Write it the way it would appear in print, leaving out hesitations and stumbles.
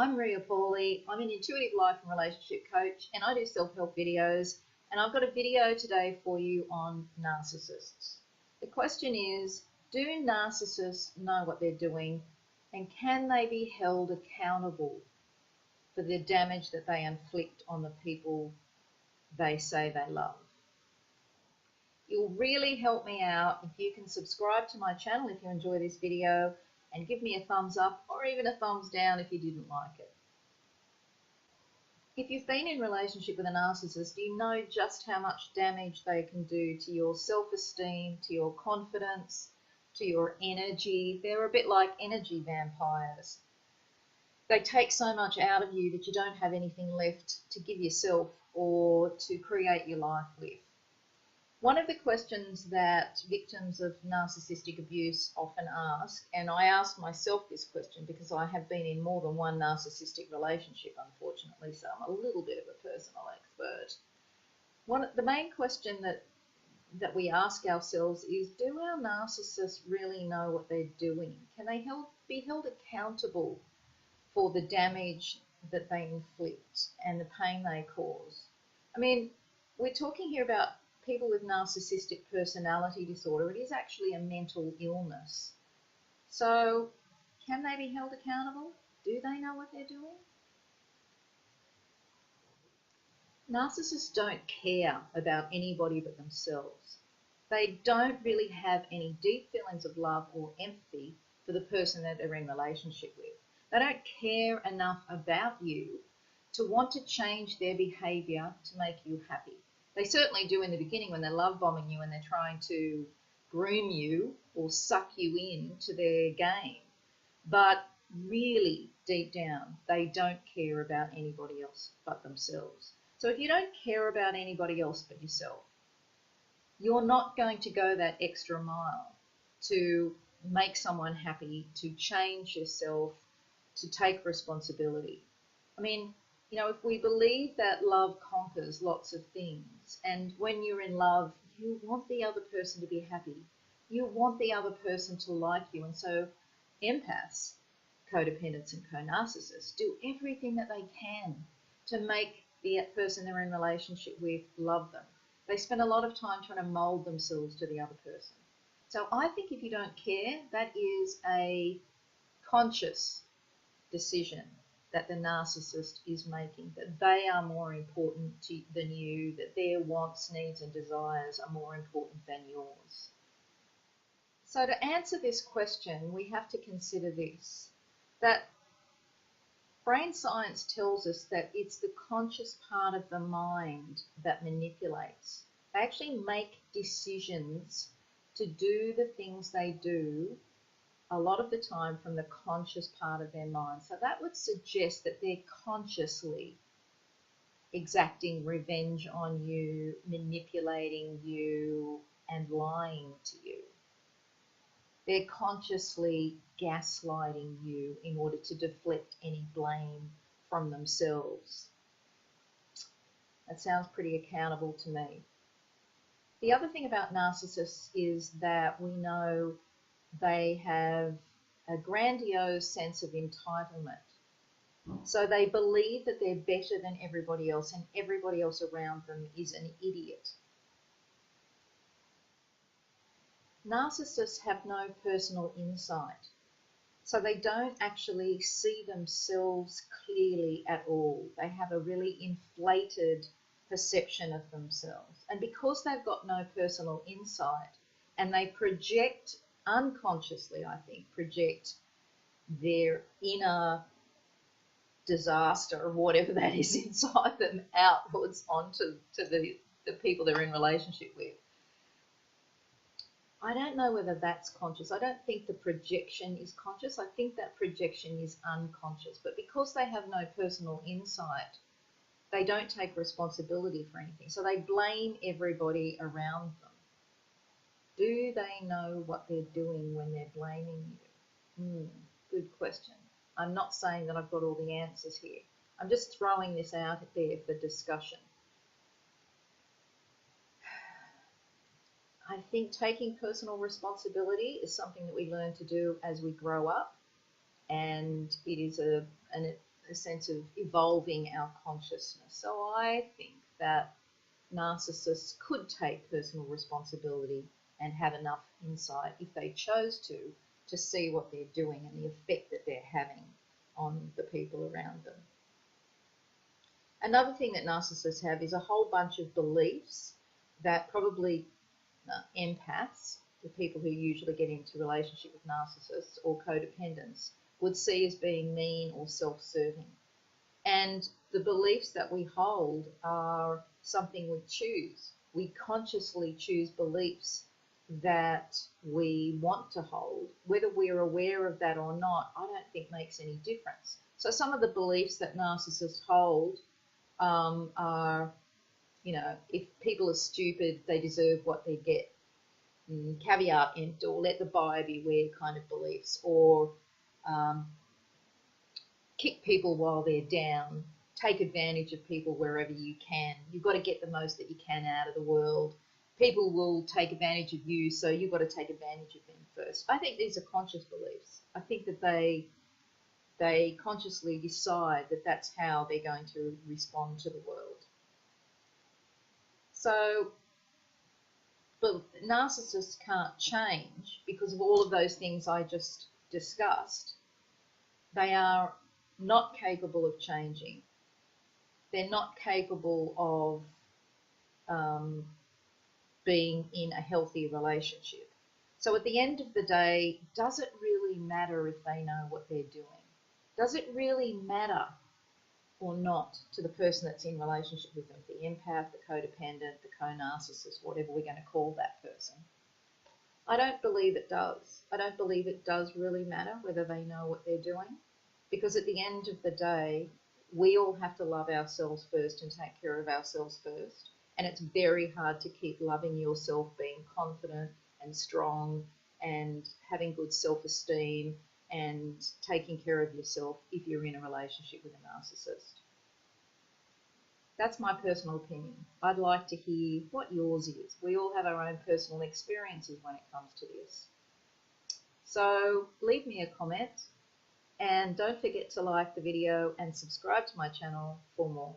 I'm Reea Pawley. I'm an intuitive life and relationship coach, and I do self-help videos. And I've got a video today for you on narcissists. The question is, do narcissists know what they're doing, and can they be held accountable for the damage that they inflict on the people they say they love? You'll really help me out if you can subscribe to my channel if you enjoy this video, and give me a thumbs up or even a thumbs down if you didn't like it. If you've been in a relationship with a narcissist, you know just how much damage they can do to your self-esteem, to your confidence, to your energy. They're a bit like energy vampires. They take so much out of you that you don't have anything left to give yourself or to create your life with. One of the questions that victims of narcissistic abuse often ask, and I ask myself this question because I have been in more than one narcissistic relationship, unfortunately, so I'm a little bit of a personal expert. The main question that we ask ourselves is, do our narcissists really know what they're doing? Can they be held accountable for the damage that they inflict and the pain they cause? I mean, we're talking here about people with narcissistic personality disorder. It is actually a mental illness. So can they be held accountable? Do they know what they're doing? Narcissists don't care about anybody but themselves. They don't really have any deep feelings of love or empathy for the person that they're in relationship with. They don't care enough about you to want to change their behavior to make you happy. They certainly do in the beginning when they're love bombing you and they're trying to groom you or suck you into their game. But really, deep down, they don't care about anybody else but themselves. So if you don't care about anybody else but yourself, you're not going to go that extra mile to make someone happy, to change yourself, to take responsibility. I mean, you know, if we believe that love conquers lots of things, and when you're in love, you want the other person to be happy. You want the other person to like you. And so empaths, codependents and co-narcissists do everything that they can to make the person they're in relationship with love them. They spend a lot of time trying to mold themselves to the other person. So I think if you don't care, that is a conscious decision that the narcissist is making, that they are more important than you, that their wants, needs and desires are more important than yours. So to answer this question, we have to consider this, that brain science tells us that it's the conscious part of the mind that manipulates. They actually make decisions to do the things they do a lot of the time from the conscious part of their mind. So that would suggest that they're consciously exacting revenge on you, manipulating you, and lying to you. They're consciously gaslighting you in order to deflect any blame from themselves. That sounds pretty accountable to me. The other thing about narcissists is that we know they have a grandiose sense of entitlement. So they believe that they're better than everybody else and everybody else around them is an idiot. Narcissists have no personal insight. So they don't actually see themselves clearly at all. They have a really inflated perception of themselves. And because they've got no personal insight and they project unconsciously, I think, project their inner disaster or whatever that is inside them outwards onto the people they're in relationship with. I don't know whether that's conscious. I don't think the projection is conscious. I think that projection is unconscious. But because they have no personal insight, they don't take responsibility for anything. So they blame everybody around them. Do they know what they're doing when they're blaming you? Good question. I'm not saying that I've got all the answers here. I'm just throwing this out there for discussion. I think taking personal responsibility is something that we learn to do as we grow up, and it is a a sense of evolving our consciousness. So I think that narcissists could take personal responsibility and have enough insight, if they chose to see what they're doing and the effect that they're having on the people around them. Another thing that narcissists have is a whole bunch of beliefs that probably empaths, the people who usually get into relationship with narcissists or codependents, would see as being mean or self-serving. And the beliefs that we hold are something we choose. We consciously choose beliefs that we want to hold. Whether we're aware of that or not, I don't think makes any difference. So some of the beliefs that narcissists hold are, you know, if people are stupid, they deserve what they get. Caveat emptor, let the buyer beware kind of beliefs, or kick people while they're down, take advantage of people wherever you can. You've got to get the most that you can out of the world. People will take advantage of you, so you've got to take advantage of them first. I think these are conscious beliefs. I think that they consciously decide that that's how they're going to respond to the world. So, but narcissists can't change because of all of those things I just discussed. They are not capable of changing. They're not capable of being in a healthy relationship. So at the end of the day, does it really matter if they know what they're doing? Does it really matter or not to the person that's in relationship with them, the empath, the codependent, the co-narcissist, whatever we're going to call that person? I don't believe it does. I don't believe it does really matter whether they know what they're doing, because at the end of the day, we all have to love ourselves first and take care of ourselves first. And it's very hard to keep loving yourself, being confident and strong and having good self-esteem and taking care of yourself if you're in a relationship with a narcissist. That's my personal opinion. I'd like to hear what yours is. We all have our own personal experiences when it comes to this. So leave me a comment and don't forget to like the video and subscribe to my channel for more.